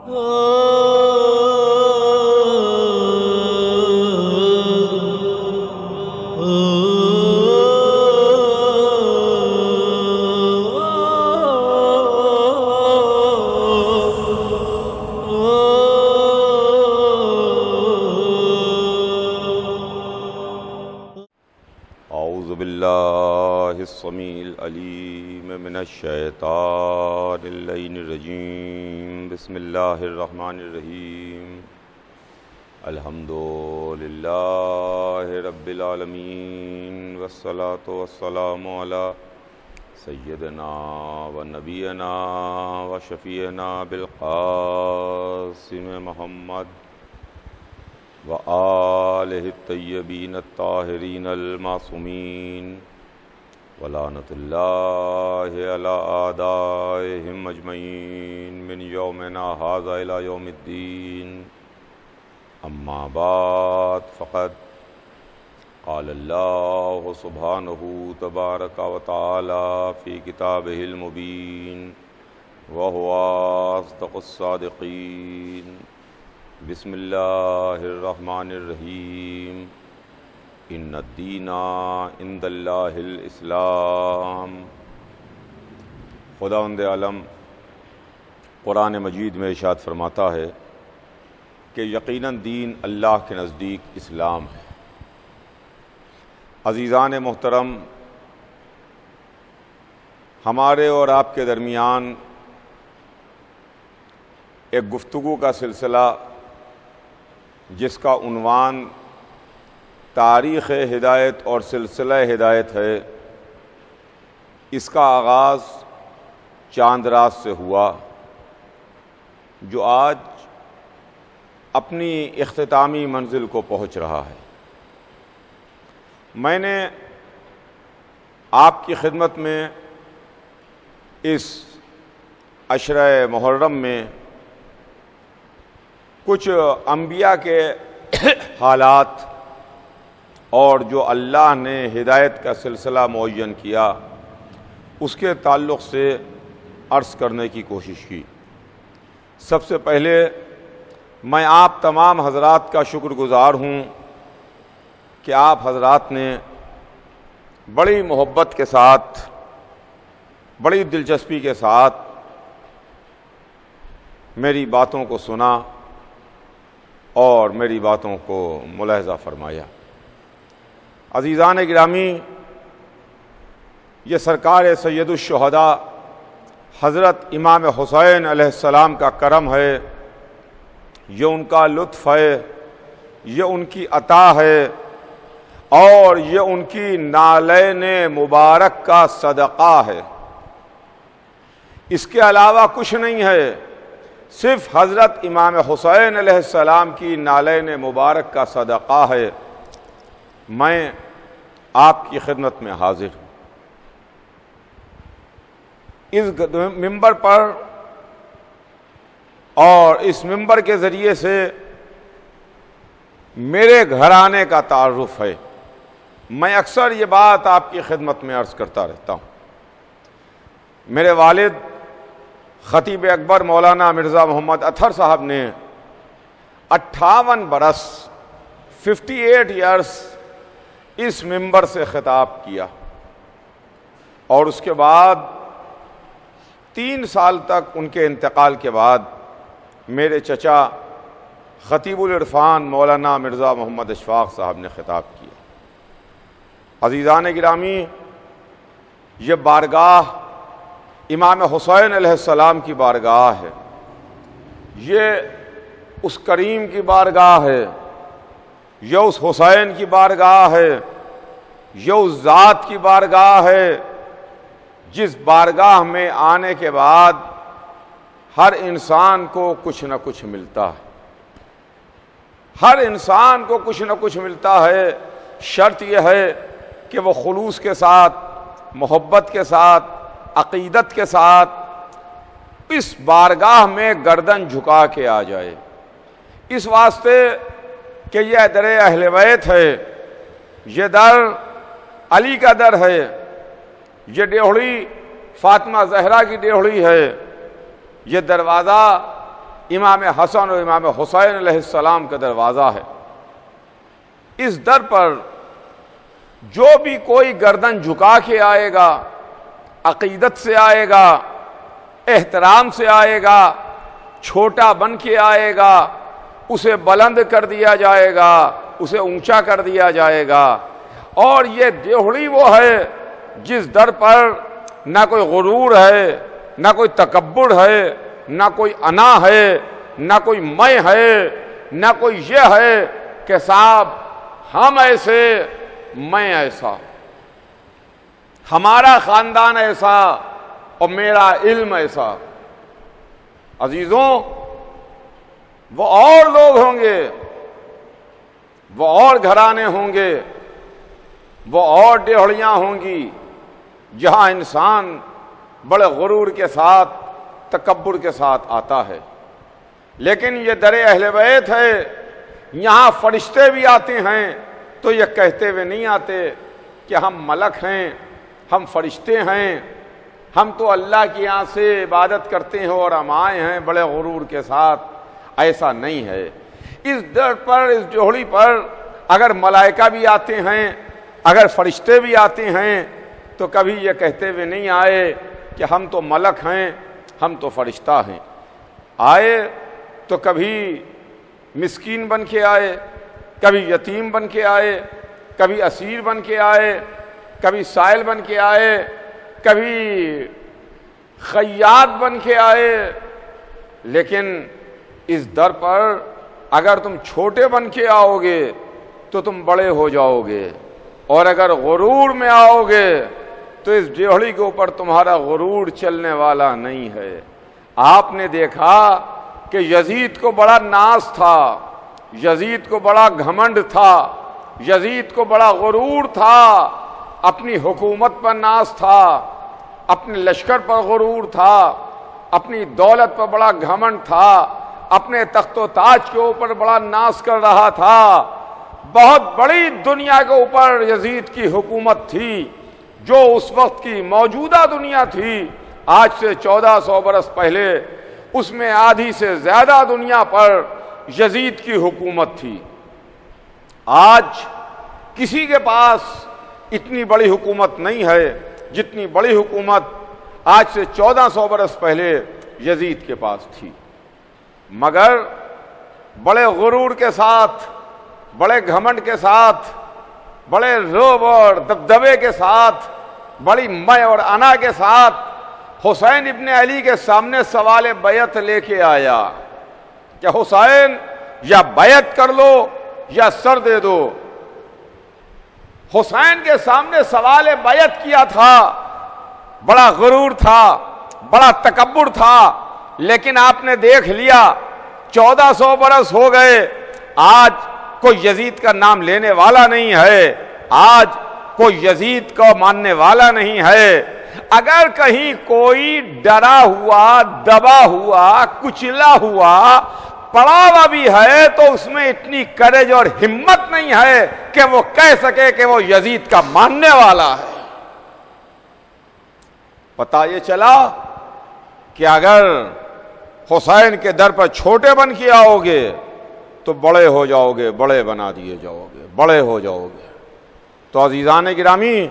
اعوذ باللہ السمیع العلیم من الشیطان اللعین الرجیم بسم اللہ الرحمن الرحیم الحمد للہ رب العالمین والصلاة والسلام علی سیدنا و نبینا و شفیعنا بالقاسم محمد وآلہ الطیبین الطاہرین المعصومین ولعنۃ اللہ علی اعدائہم اجمعین من یومنا ھذا الی یوم الدین اما بعد فقد قال اللہ سبحانہ تبارک و تعالی فی کتابہ المبین وہو اصدق الصادقین بسم اللہ الرحمن الرحیم ان الدین عند اللہ الاسلام۔ خداوند عالم قرآن مجید میں ارشاد فرماتا ہے کہ یقیناً دین اللہ کے نزدیک اسلام ہے۔ عزیزان محترم، ہمارے اور آپ کے درمیان ایک گفتگو کا سلسلہ جس کا عنوان تاریخ ہدایت اور سلسلہ ہدایت ہے، اس کا آغاز چاند رات سے ہوا جو آج اپنی اختتامی منزل کو پہنچ رہا ہے۔ میں نے آپ کی خدمت میں اس عشرہ محرم میں کچھ انبیاء کے حالات اور جو اللہ نے ہدایت کا سلسلہ معین کیا اس کے تعلق سے عرض کرنے کی کوشش کی۔ سب سے پہلے میں آپ تمام حضرات کا شکر گزار ہوں کہ آپ حضرات نے بڑی محبت کے ساتھ، بڑی دلچسپی کے ساتھ میری باتوں کو سنا اور میری باتوں کو ملاحظہ فرمایا۔ عزیزان گرامی، یہ سرکار سید الشہداء حضرت امام حسین علیہ السلام کا کرم ہے، یہ ان کا لطف ہے، یہ ان کی عطا ہے، اور یہ ان کی نالین مبارک کا صدقہ ہے۔ اس کے علاوہ کچھ نہیں ہے، صرف حضرت امام حسین علیہ السلام کی نالین مبارک کا صدقہ ہے۔ میں آپ کی خدمت میں حاضر ہوں۔ اس منبر پر اور اس منبر کے ذریعے سے میرے گھرانے کا تعارف ہے۔ میں اکثر یہ بات آپ کی خدمت میں عرض کرتا رہتا ہوں۔ میرے والد خطیب اکبر مولانا مرزا محمد اطہر صاحب نے 58 برس 58 ایئرس اس منبر سے خطاب کیا، اور اس کے بعد 3 سال تک ان کے انتقال کے بعد میرے چچا خطیب العرفان مولانا مرزا محمد اشفاق صاحب نے خطاب کیا۔ عزیزان گرامی، یہ بارگاہ امام حسین علیہ السلام کی بارگاہ ہے، یہ اس کریم کی بارگاہ ہے، یہ اس حسین کی بارگاہ ہے، یہ اس ذات کی بارگاہ ہے جس بارگاہ میں آنے کے بعد ہر انسان کو کچھ نہ کچھ ملتا ہے۔ ہر انسان کو کچھ نہ کچھ ملتا ہے، شرط یہ ہے کہ وہ خلوص کے ساتھ، محبت کے ساتھ، عقیدت کے ساتھ اس بارگاہ میں گردن جھکا کے آ جائے، اس واسطے کہ یہ در اہل بیت ہے، یہ در علی کا در ہے، یہ ڈیوڑی فاطمہ زہرا کی ڈیوڑی ہے، یہ دروازہ امام حسن اور امام حسین علیہ السلام کا دروازہ ہے۔ اس در پر جو بھی کوئی گردن جھکا کے آئے گا، عقیدت سے آئے گا، احترام سے آئے گا، چھوٹا بن کے آئے گا، اسے بلند کر دیا جائے گا، اسے اونچا کر دیا جائے گا۔ اور یہ دیوڑی وہ ہے جس در پر نہ کوئی غرور ہے، نہ کوئی تکبر ہے، نہ کوئی انا ہے، نہ کوئی میں ہے، نہ کوئی یہ ہے کہ صاحب ہم ایسے، میں ایسا، ہمارا خاندان ایسا اور میرا علم ایسا۔ عزیزوں، وہ اور لوگ ہوں گے، وہ اور گھرانے ہوں گے، وہ اور ڈیوڑیاں ہوں گی جہاں انسان بڑے غرور کے ساتھ، تکبر کے ساتھ آتا ہے۔ لیکن یہ در اہل بیت ہے، یہاں فرشتے بھی آتے ہیں تو یہ کہتے ہوئے نہیں آتے کہ ہم ملک ہیں، ہم فرشتے ہیں، ہم تو اللہ کی یہاں سے عبادت کرتے ہیں اور ہم آئے ہیں بڑے غرور کے ساتھ۔ ایسا نہیں ہے۔ اس در پر، اس جوہڑی پر اگر ملائکہ بھی آتے ہیں، اگر فرشتے بھی آتے ہیں تو کبھی یہ کہتے ہوئے نہیں آئے کہ ہم تو ملک ہیں، ہم تو فرشتہ ہیں۔ آئے تو کبھی مسکین بن کے آئے، کبھی یتیم بن کے آئے، کبھی اسیر بن کے آئے، کبھی سائل بن کے آئے، کبھی خیاط بن کے آئے۔ لیکن اس در پر اگر تم چھوٹے بن کے آؤ گے تو تم بڑے ہو جاؤ گے، اور اگر غرور میں آؤ گے تو اس ڈیوڑی کے اوپر تمہارا غرور چلنے والا نہیں ہے۔ آپ نے دیکھا کہ یزید کو بڑا ناز تھا، یزید کو بڑا گھمنڈ تھا، یزید کو بڑا غرور تھا، اپنی حکومت پر ناز تھا، اپنے لشکر پر غرور تھا، اپنی دولت پر بڑا گھمنڈ تھا، اپنے تخت و تاج کے اوپر بڑا ناز کر رہا تھا۔ بہت بڑی دنیا کے اوپر یزید کی حکومت تھی، جو اس وقت کی موجودہ دنیا تھی۔ آج سے 1400 برس پہلے اس میں آدھی سے زیادہ دنیا پر یزید کی حکومت تھی۔ آج کسی کے پاس اتنی بڑی حکومت نہیں ہے جتنی بڑی حکومت آج سے 1400 برس پہلے یزید کے پاس تھی۔ مگر بڑے غرور کے ساتھ، بڑے گھمنڈ کے ساتھ، بڑے رعب اور دبدبے کے ساتھ، بڑی میں اور انا کے ساتھ حسین ابن علی کے سامنے سوال بیعت لے کے آیا کہ حسین یا بیعت کر لو یا سر دے دو۔ حسین کے سامنے سوال بیعت کیا تھا، بڑا غرور تھا، بڑا تکبر تھا، لیکن آپ نے دیکھ لیا 1400 برس ہو گئے، آج کوئی یزید کا نام لینے والا نہیں ہے، آج کوئی یزید کو ماننے والا نہیں ہے۔ اگر کہیں کوئی ڈرا ہوا، دبا ہوا، کچلا ہوا، پڑا ہوا بھی ہے تو اس میں اتنی کریج اور ہمت نہیں ہے کہ وہ کہہ سکے کہ وہ یزید کا ماننے والا ہے۔ پتہ یہ چلا کہ اگر حسین کے در پر چھوٹے بن کے آؤ گے تو بڑے ہو جاؤ گے، بڑے بنا دیے جاؤ گے، بڑے ہو جاؤ گے۔ تو عزیزان گرامی،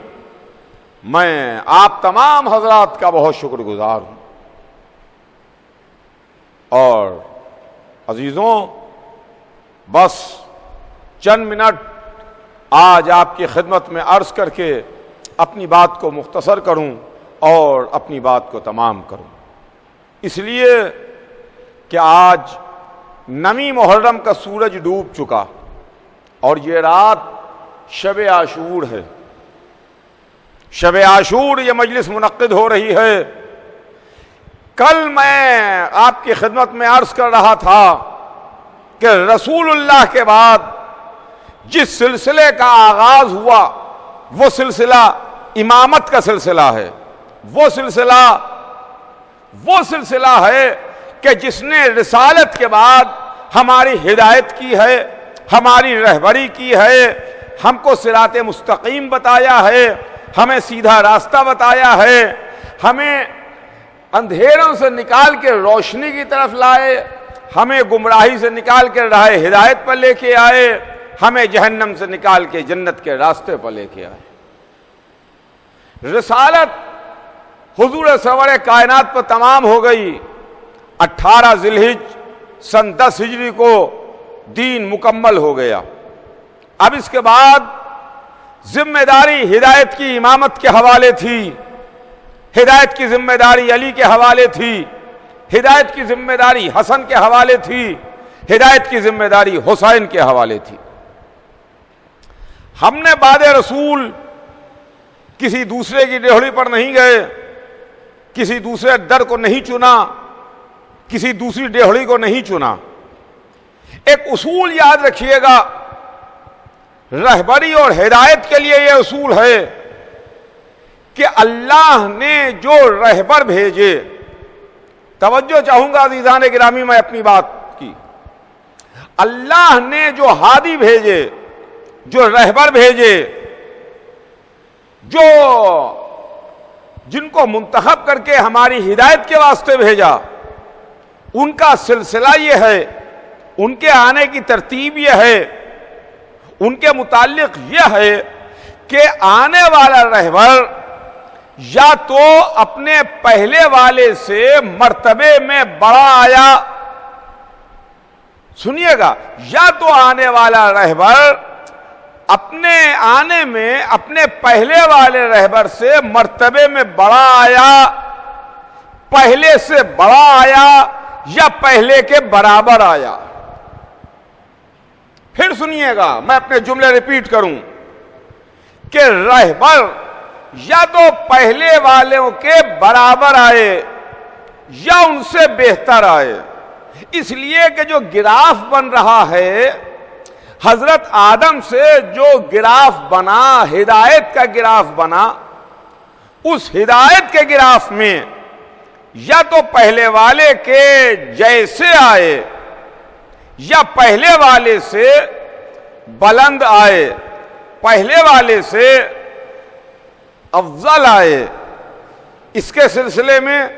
میں آپ تمام حضرات کا بہت شکر گزار ہوں، اور عزیزوں بس چند منٹ آج آپ کی خدمت میں عرض کر کے اپنی بات کو مختصر کروں اور اپنی بات کو تمام کروں، اس لیے کہ آج نویں محرم کا سورج ڈوب چکا اور یہ رات شب عاشور ہے۔ شب عاشور یہ مجلس منعقد ہو رہی ہے۔ کل میں آپ کی خدمت میں عرض کر رہا تھا کہ رسول اللہ کے بعد جس سلسلے کا آغاز ہوا وہ سلسلہ امامت کا سلسلہ ہے، وہ سلسلہ ہے کہ جس نے رسالت کے بعد ہماری ہدایت کی ہے، ہماری رہبری کی ہے، ہم کو صراط مستقیم بتایا ہے، ہمیں سیدھا راستہ بتایا ہے، ہمیں اندھیروں سے نکال کے روشنی کی طرف لائے، ہمیں گمراہی سے نکال کے راہ ہدایت پر لے کے آئے، ہمیں جہنم سے نکال کے جنت کے راستے پر لے کے آئے۔ رسالت حضور سرور کائنات پر تمام ہو گئی۔ 18 ذی الحج سن 10 ہجری کو دین مکمل ہو گیا۔ اب اس کے بعد ذمہ داری ہدایت کی امامت کے حوالے تھی، ہدایت کی ذمہ داری علی کے حوالے تھی، ہدایت کی ذمہ داری حسن کے حوالے تھی، ہدایت کی ذمہ داری حسین کے حوالے تھی۔ ہم نے بعد رسول کسی دوسرے کی ڈیہڑی پر نہیں گئے، کسی دوسرے در کو نہیں چنا، کسی دوسری ڈیہڑی کو نہیں چنا۔ ایک اصول یاد رکھیے گا، رہبری اور ہدایت کے لیے یہ اصول ہے کہ اللہ نے جو رہبر بھیجے، توجہ چاہوں گا عزیزان گرامی میں اپنی بات کی، اللہ نے جو ہادی بھیجے، جو رہبر بھیجے، جو جن کو منتخب کر کے ہماری ہدایت کے واسطے بھیجا، ان کا سلسلہ یہ ہے، ان کے آنے کی ترتیب یہ ہے، ان کے متعلق یہ ہے کہ آنے والا رہبر یا تو اپنے پہلے والے سے مرتبے میں بڑا آیا، سنیے گا، یا تو آنے والا رہبر اپنے آنے میں اپنے پہلے والے رہبر سے مرتبے میں بڑا آیا، پہلے سے بڑا آیا، یا پہلے کے برابر آیا۔ پھر سنیے گا، میں اپنے جملے ریپیٹ کروں کہ رہبر یا تو پہلے والوں کے برابر آئے یا ان سے بہتر آئے۔ اس لیے کہ جو گراف بن رہا ہے، حضرت آدم سے جو گراف بنا، ہدایت کا گراف بنا، اس ہدایت کے گراف میں یا تو پہلے والے کے جیسے آئے یا پہلے والے سے بلند آئے، پہلے والے سے افضل آئے۔ اس کے سلسلے میں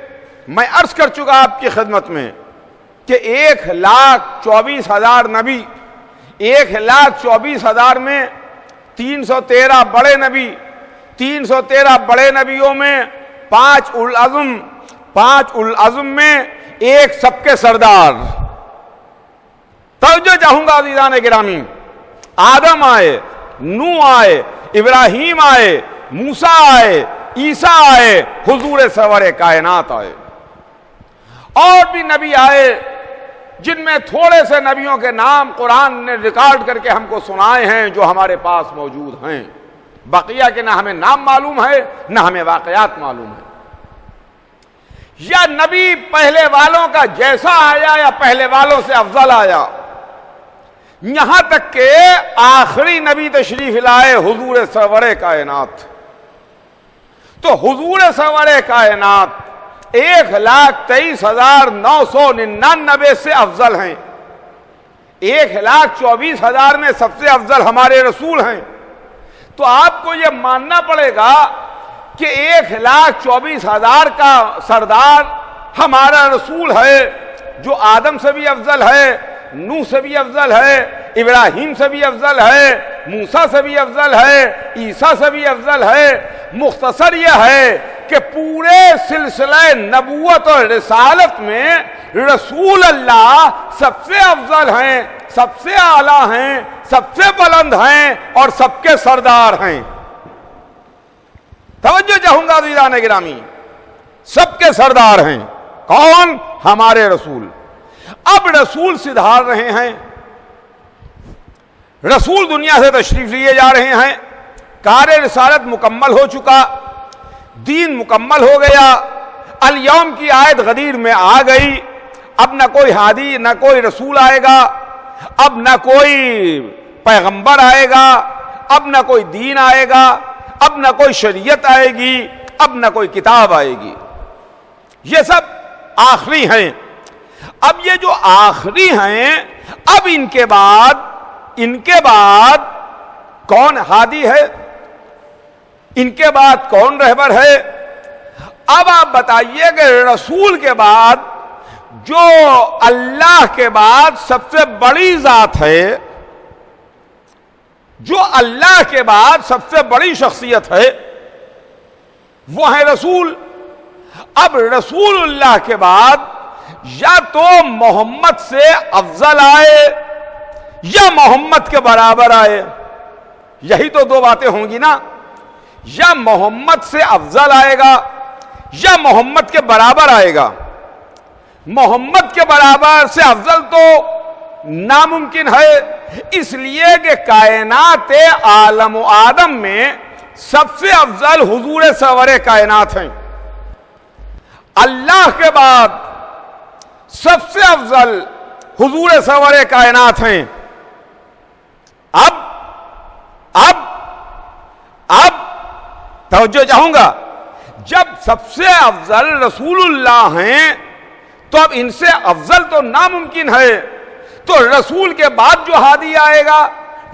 میں عرض کر چکا آپ کی خدمت میں کہ 1,24,000 نبی، 1,24,000 میں 313 بڑے نبی، 313 بڑے نبیوں میں 5 اولو العزم میں ایک سب کے سردار۔ توجہ چاہوں گا عزیزان گرامی، آدم آئے، نوح آئے، ابراہیم آئے، موسیٰ آئے، عیسیٰ آئے، حضور سرور کائنات آئے، اور بھی نبی آئے جن میں تھوڑے سے نبیوں کے نام قرآن نے ریکارڈ کر کے ہم کو سنائے ہیں، جو ہمارے پاس موجود ہیں۔ بقیہ کے نہ ہمیں نام معلوم ہے، نہ ہمیں واقعات معلوم ہے۔ یا نبی پہلے والوں کا جیسا آیا یا پہلے والوں سے افضل آیا، یہاں تک کہ آخری نبی تشریف لائے حضور سرور کائنات۔ تو حضور سرور کائنات 1,23,999 سے افضل ہیں، 1,24,000 میں سب سے افضل ہمارے رسول ہیں۔ تو آپ کو یہ ماننا پڑے گا کہ 1,24,000 کا سردار ہمارا رسول ہے، جو آدم سے بھی افضل ہے، نوح سے بھی افضل ہے، ابراہیم سے بھی افضل ہے، موسیٰ سے بھی افضل ہے، عیسیٰ سے بھی افضل ہے۔ مختصر یہ ہے کہ پورے سلسلہ نبوت اور رسالت میں رسول اللہ سب سے افضل ہیں، سب سے اعلیٰ ہیں، سب سے بلند ہیں، اور سب کے سردار ہیں۔ توجہ چاہوں گا عزیزان گرامی، سب کے سردار ہیں۔ کون؟ ہمارے رسول۔ اب رسول سدھار رہے ہیں، رسول دنیا سے تشریف لیے جا رہے ہیں، کار رسالت مکمل ہو چکا، دین مکمل ہو گیا، الیوم کی آیت غدیر میں آ گئی۔ اب نہ کوئی ہادی، نہ کوئی رسول آئے گا، اب نہ کوئی پیغمبر آئے گا، اب نہ کوئی دین آئے گا، اب نہ کوئی شریعت آئے گی، اب نہ کوئی کتاب آئے گی۔ یہ سب آخری ہیں۔ اب یہ جو آخری ہیں، اب ان کے بعد کون ہادی ہے، ان کے بعد کون رہبر ہے؟ اب آپ بتائیے کہ رسول کے بعد جو اللہ کے بعد سب سے بڑی ذات ہے، جو اللہ کے بعد سب سے بڑی شخصیت ہے، وہ ہے رسول۔ اب رسول اللہ کے بعد یا تو محمد سے افضل آئے یا محمد کے برابر آئے، یہی تو دو باتیں ہوں گی نا، یا محمد سے افضل آئے گا یا محمد کے برابر آئے گا۔ محمد کے برابر سے افضل تو ناممکن ہے، اس لیے کہ کائنات عالم و آدم میں سب سے افضل حضور سرور کائنات ہیں۔ اللہ کے بعد سب سے افضل حضور سرور کائنات ہیں۔ اب توجہ چاہوں گا، جب سب سے افضل رسول اللہ ہیں تو اب ان سے افضل تو ناممکن ہے، تو رسول کے بعد جو ہادی آئے گا،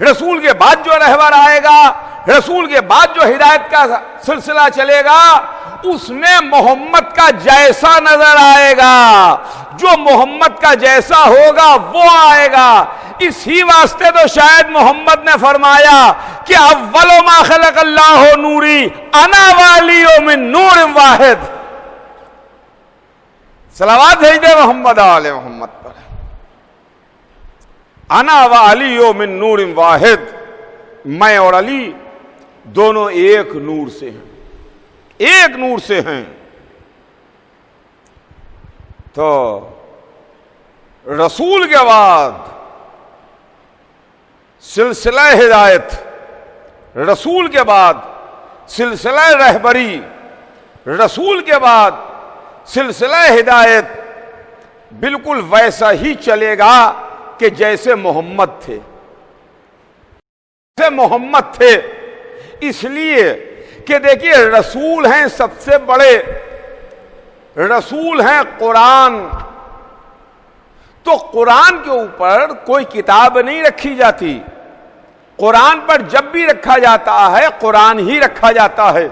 رسول کے بعد جو رہبر آئے گا، رسول کے بعد جو ہدایت کا سلسلہ چلے گا، اس میں محمد کا جیسا نظر آئے گا، جو محمد کا جیسا ہوگا وہ آئے گا۔ اسی واسطے تو شاید محمد نے فرمایا کہ اول ما خلق اللہ نوری انا والی من نور واحد۔ صلوات بھیج دے محمد آل محمد پر۔ انا والی من نور واحد، میں اور علی دونوں ایک نور سے ہیں، ایک نور سے ہیں۔ تو رسول کے بعد سلسلہ ہدایت، رسول کے بعد سلسلہ رہبری، رسول کے بعد سلسلہ ہدایت بالکل ویسا ہی چلے گا کہ جیسے محمد تھے، جیسے محمد تھے۔ اس لیے کہ دیکھیے رسول ہیں سب سے بڑے، رسول ہیں قرآن، تو قرآن کے اوپر کوئی کتاب نہیں رکھی جاتی، قرآن پر جب بھی رکھا جاتا ہے قرآن ہی رکھا جاتا ہے،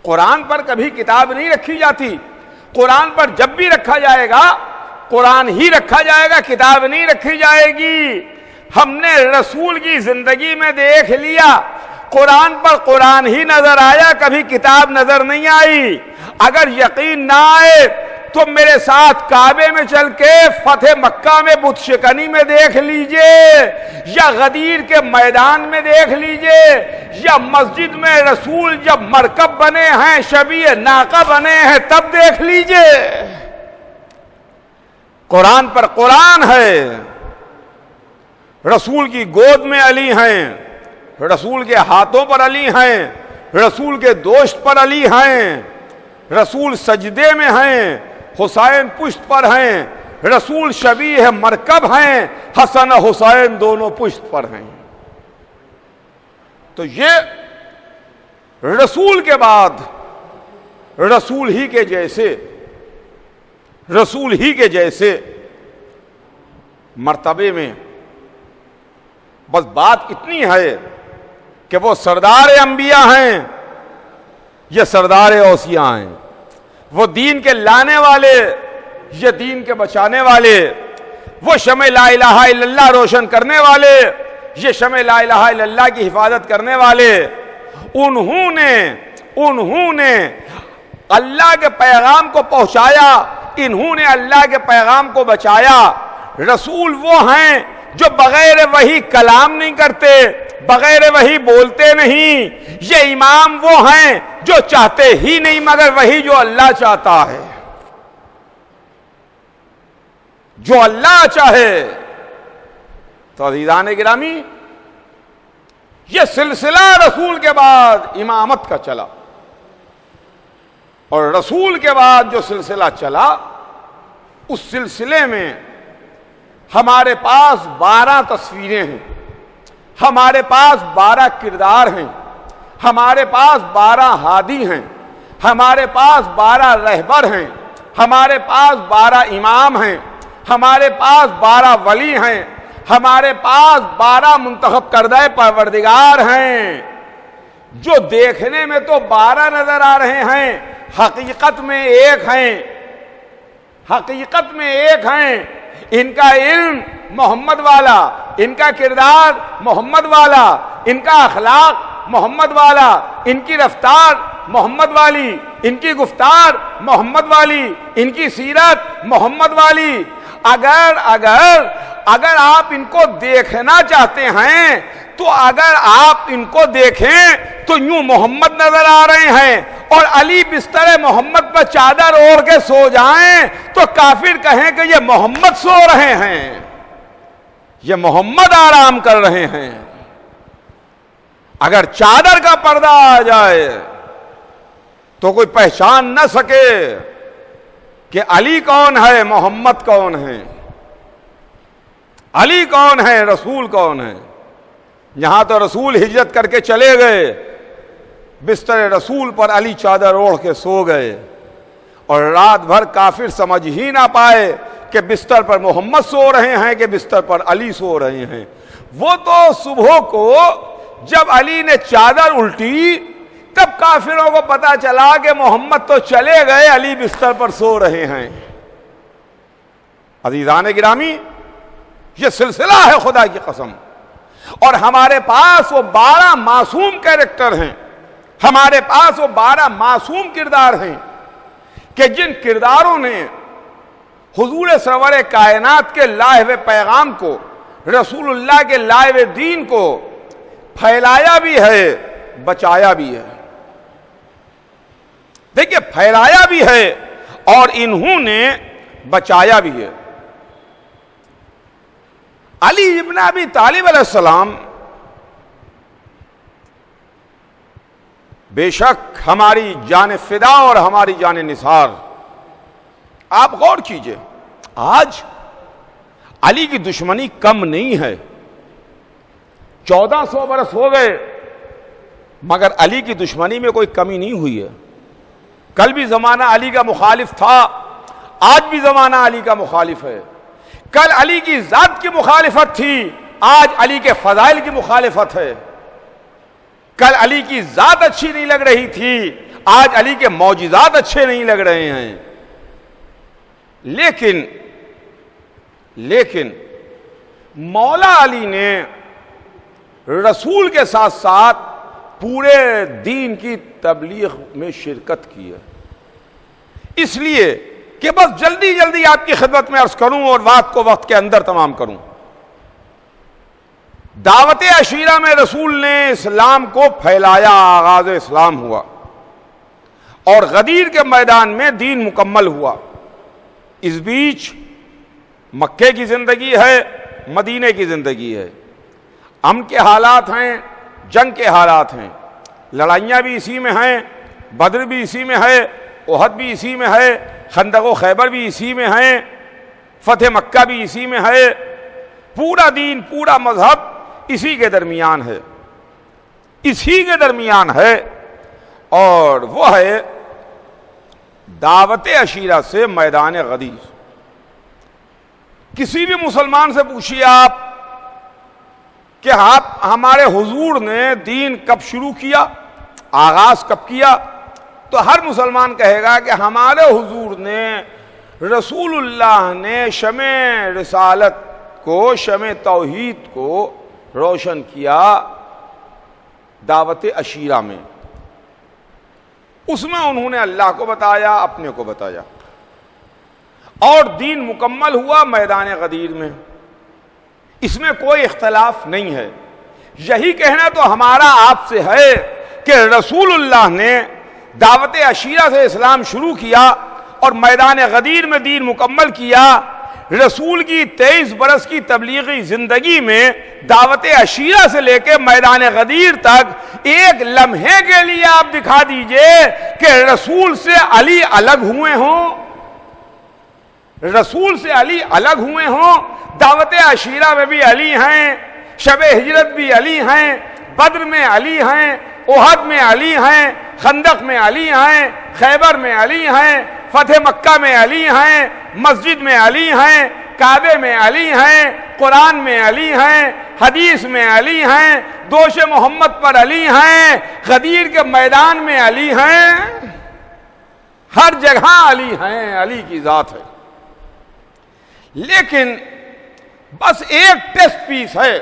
قرآن پر کبھی کتاب نہیں رکھی جاتی، قرآن پر جب بھی رکھا جائے گا قرآن ہی رکھا جائے گا، کتاب نہیں رکھی جائے گی۔ ہم نے رسول کی زندگی میں دیکھ لیا، قرآن پر قرآن ہی نظر آیا، کبھی کتاب نظر نہیں آئی۔ اگر یقین نہ آئے تو میرے ساتھ کعبے میں چل کے فتح مکہ میں بت شکنی میں دیکھ لیجئے، یا غدیر کے میدان میں دیکھ لیجئے، یا مسجد میں رسول جب مرکب بنے ہیں، شبیہ ناقہ بنے ہیں، تب دیکھ لیجئے۔ قرآن پر قرآن ہے، رسول کی گود میں علی ہیں، رسول کے ہاتھوں پر علی ہیں، رسول کے دوشت پر علی ہیں، رسول سجدے میں ہیں، حسین پشت پر ہیں، رسول شبیہ مرکب ہیں، حسن حسین دونوں پشت پر ہیں۔ تو یہ رسول کے بعد رسول ہی کے جیسے، رسول ہی کے جیسے مرتبے میں، بس بات اتنی ہے کہ وہ سردار انبیاء ہیں، یہ سردار اوصیاء ہیں، وہ دین کے لانے والے، یہ دین کے بچانے والے، وہ شمع لا الہ الا اللہ روشن کرنے والے، یہ شمع لا الہ الا اللہ کی حفاظت کرنے والے۔ انہوں نے اللہ کے پیغام کو پہنچایا، انہوں نے اللہ کے پیغام کو بچایا۔ رسول وہ ہیں جو بغیر وحی کلام نہیں کرتے، بغیر وحی بولتے نہیں۔ یہ امام وہ ہیں جو چاہتے ہی نہیں مگر وہی جو اللہ چاہتا ہے، جو اللہ چاہے۔ تو عزیزان گرامی، یہ سلسلہ رسول کے بعد امامت کا چلا، اور رسول کے بعد جو سلسلہ چلا اس سلسلے میں ہمارے پاس 12 تصویریں ہیں، ہمارے پاس 12 کردار ہیں، ہمارے پاس 12 ہادی ہیں، ہمارے پاس 12 رہبر ہیں، ہمارے پاس 12 امام ہیں، ہمارے پاس 12 ولی ہیں، ہمارے پاس 12 منتخب کردہ پروردگار ہیں، جو دیکھنے میں تو 12 نظر آ رہے ہیں، حقیقت میں ایک ہیں، حقیقت میں ایک ہیں. ان کا علم محمد والا، ان کا کردار محمد والا، ان کا اخلاق محمد والا، ان کی رفتار محمد والی، ان کی گفتار محمد والی، ان کی سیرت محمد والی. اگر آپ ان کو دیکھنا چاہتے ہیں تو اگر آپ ان کو دیکھیں تو یوں محمد نظر آ رہے ہیں، اور علی بستر محمد پر چادر اوڑھ کے سو جائیں تو کافر کہیں کہ یہ محمد سو رہے ہیں، یہ محمد آرام کر رہے ہیں. اگر چادر کا پردہ آ جائے تو کوئی پہچان نہ سکے کہ علی کون ہے، محمد کون ہے، علی کون ہے، رسول کون ہے. یہاں تو رسول ہجرت کر کے چلے گئے، بستر رسول پر علی چادر اوڑھ کے سو گئے، اور رات بھر کافر سمجھ ہی نہ پائے کہ بستر پر محمد سو رہے ہیں کہ بستر پر علی سو رہے ہیں. وہ تو صبح کو جب علی نے چادر الٹی تب کافروں کو پتا چلا کہ محمد تو چلے گئے، علی بستر پر سو رہے ہیں. عزیزان گرامی، یہ سلسلہ ہے خدا کی قسم. اور ہمارے پاس وہ 12 معصوم کیریکٹر ہیں، ہمارے پاس وہ 12 معصوم کردار ہیں کہ جن کرداروں نے حضور سرور کائنات کے لائے ہوئے پیغام کو، رسول اللہ کے لائے ہوئے دین کو پھیلایا بھی ہے، بچایا بھی ہے. دیکھیے، پھیلایا بھی ہے اور انہوں نے بچایا بھی ہے. علی ابن ابی طالب علیہ السلام بے شک ہماری جان فدا اور ہماری جان نثار. آپ غور کیجئے، آج علی کی دشمنی کم نہیں ہے. 1400 برس ہو گئے مگر علی کی دشمنی میں کوئی کمی نہیں ہوئی ہے. کل بھی زمانہ علی کا مخالف تھا، آج بھی زمانہ علی کا مخالف ہے. کل علی کی ذات کی مخالفت تھی، آج علی کے فضائل کی مخالفت ہے. کل علی کی ذات اچھی نہیں لگ رہی تھی، آج علی کے معجزات اچھے نہیں لگ رہے ہیں. لیکن مولا علی نے رسول کے ساتھ ساتھ پورے دین کی تبلیغ میں شرکت کی ہے. اس لیے کہ بس جلدی آپ کی خدمت میں عرض کروں اور بات کو وقت کے اندر تمام کروں. دعوت عشیرہ میں رسول نے اسلام کو پھیلایا، آغاز اسلام ہوا، اور غدیر کے میدان میں دین مکمل ہوا. اس بیچ مکے کی زندگی ہے، مدینے کی زندگی ہے، امن کے حالات ہیں، جنگ کے حالات ہیں، لڑائیاں بھی اسی میں ہیں، بدر بھی اسی میں ہے، احد بھی اسی میں ہے، خندق و خیبر بھی اسی میں ہیں، فتح مکہ بھی اسی میں ہے. پورا دین، پورا مذہب اسی کے درمیان ہے، اسی کے درمیان ہے. اور وہ ہے دعوت عشیرہ سے میدان غدیر. کسی بھی مسلمان سے پوچھیے آپ کہ ہمارے حضور نے دین کب شروع کیا، آغاز کب کیا، تو ہر مسلمان کہے گا کہ ہمارے حضور نے، رسول اللہ نے شمع رسالت کو، شمع توحید کو روشن کیا دعوت عشیرہ میں. اس میں انہوں نے اللہ کو بتایا، اپنے کو بتایا، اور دین مکمل ہوا میدان غدیر میں. اس میں کوئی اختلاف نہیں ہے. یہی کہنا تو ہمارا آپ سے ہے کہ رسول اللہ نے دعوت عشیرہ سے اسلام شروع کیا اور میدان غدیر میں دین مکمل کیا. رسول کی 23 برس کی تبلیغی زندگی میں دعوت عشیرہ سے لے کے میدان غدیر تک ایک لمحے کے لیے آپ دکھا دیجئے کہ رسول سے علی الگ ہوئے ہوں، رسول سے علی الگ ہوئے ہوں. دعوت عشیرہ میں بھی علی ہیں، شب ہجرت بھی علی ہیں، بدر میں علی ہیں، احد میں علی ہیں، خندق میں علی ہیں، خیبر میں علی ہیں، فتح مکہ میں علی ہیں، مسجد میں علی ہیں، کعبے میں علی ہیں، قرآن میں علی ہیں، حدیث میں علی ہیں، دوش محمد پر علی ہیں، غدیر کے میدان میں علی ہیں. ہر جگہ علی ہیں، علی کی ذات ہے. لیکن بس ایک ٹیسٹ پیس ہے،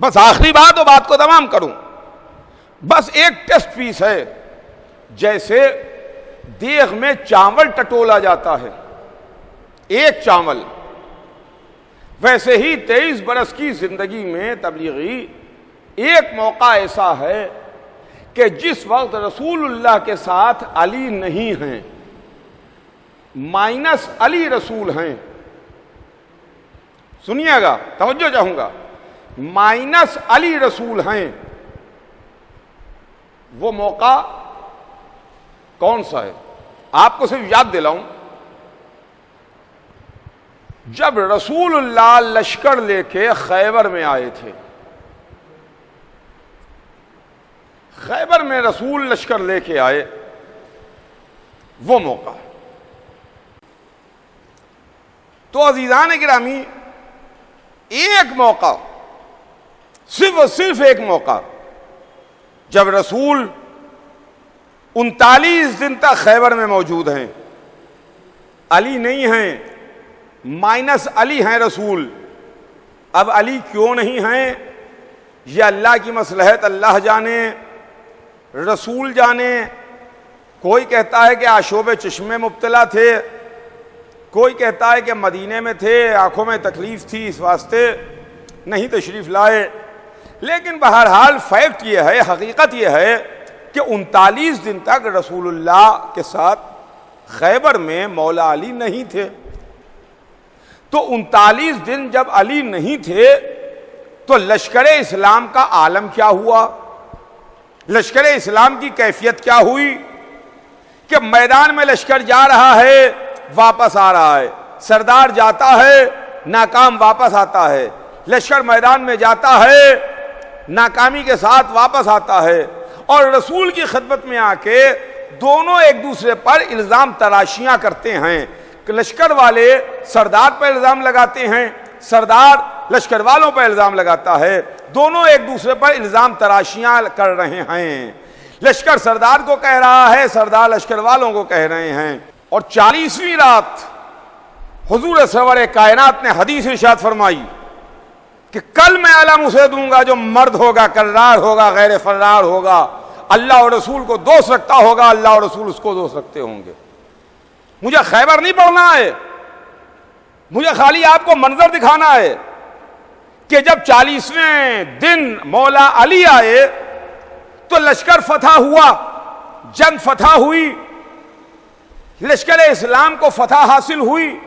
بس آخری بات اور بات کو تمام کروں، بس ایک ٹیسٹ پیس ہے، جیسے دیگ میں چاول ٹٹولا جاتا ہے، ایک چاول، ویسے ہی 23 برس کی زندگی میں تبلیغی ایک موقع ایسا ہے کہ جس وقت رسول اللہ کے ساتھ علی نہیں ہیں، مائنس علی رسول ہیں، سنیے گا، توجہ چاہوں گا، مائنس علی رسول ہیں، وہ موقع کون سا ہے؟ آپ کو صرف یاد دلاؤں، جب رسول اللہ لشکر لے کے خیبر میں آئے تھے، خیبر میں رسول لشکر لے کے آئے، وہ موقع۔ تو عزیزان گرامی، ایک موقع، صرف اور صرف ایک موقع، جب رسول 39 دن تک خیبر میں موجود ہیں، علی نہیں ہیں، مائنس علی ہیں رسول۔ اب علی کیوں نہیں ہیں یہ اللہ کی مصلحت اللہ جانے، رسول جانے۔ کوئی کہتا ہے کہ آشوب چشمے مبتلا تھے، کوئی کہتا ہے کہ مدینے میں تھے، آنکھوں میں تکلیف تھی اس واسطے نہیں تشریف لائے، لیکن بہرحال فیکٹ یہ ہے، حقیقت یہ ہے کہ 39 دن تک رسول اللہ کے ساتھ خیبر میں مولا علی نہیں تھے۔ تو 39 دن جب علی نہیں تھے تو لشکر اسلام کا عالم کیا ہوا؟ لشکر اسلام کی کیفیت کیا ہوئی کہ میدان میں لشکر جا رہا ہے، واپس آ رہا ہے، سردار جاتا ہے، ناکام واپس آتا ہے، لشکر میدان میں جاتا ہے، ناکامی کے ساتھ واپس آتا ہے، اور رسول کی خدمت میں آ کے دونوں ایک دوسرے پر الزام تراشیاں کرتے ہیں۔ لشکر والے سردار پر الزام لگاتے ہیں، سردار لشکر والوں پر الزام لگاتا ہے، دونوں ایک دوسرے پر الزام تراشیاں کر رہے ہیں۔ لشکر سردار کو کہہ رہا ہے، سردار لشکر والوں کو کہہ رہے ہیں۔ اور 40ویں رات حضور سرور کائنات نے حدیث ارشاد فرمائی کہ کل میں علم اسے دوں گا جو مرد ہوگا، کرار ہوگا، غیر فرار ہوگا، اللہ اور رسول کو دوست رکھتا ہوگا، اللہ اور رسول اس کو دوست رکھتے ہوں گے۔ مجھے خیبر نہیں پڑھنا ہے، مجھے خالی آپ کو منظر دکھانا ہے کہ جب 40ویں دن مولا علی آئے تو لشکر فتح ہوا، جنگ فتح ہوئی، لشکر اسلام کو فتح حاصل ہوئی۔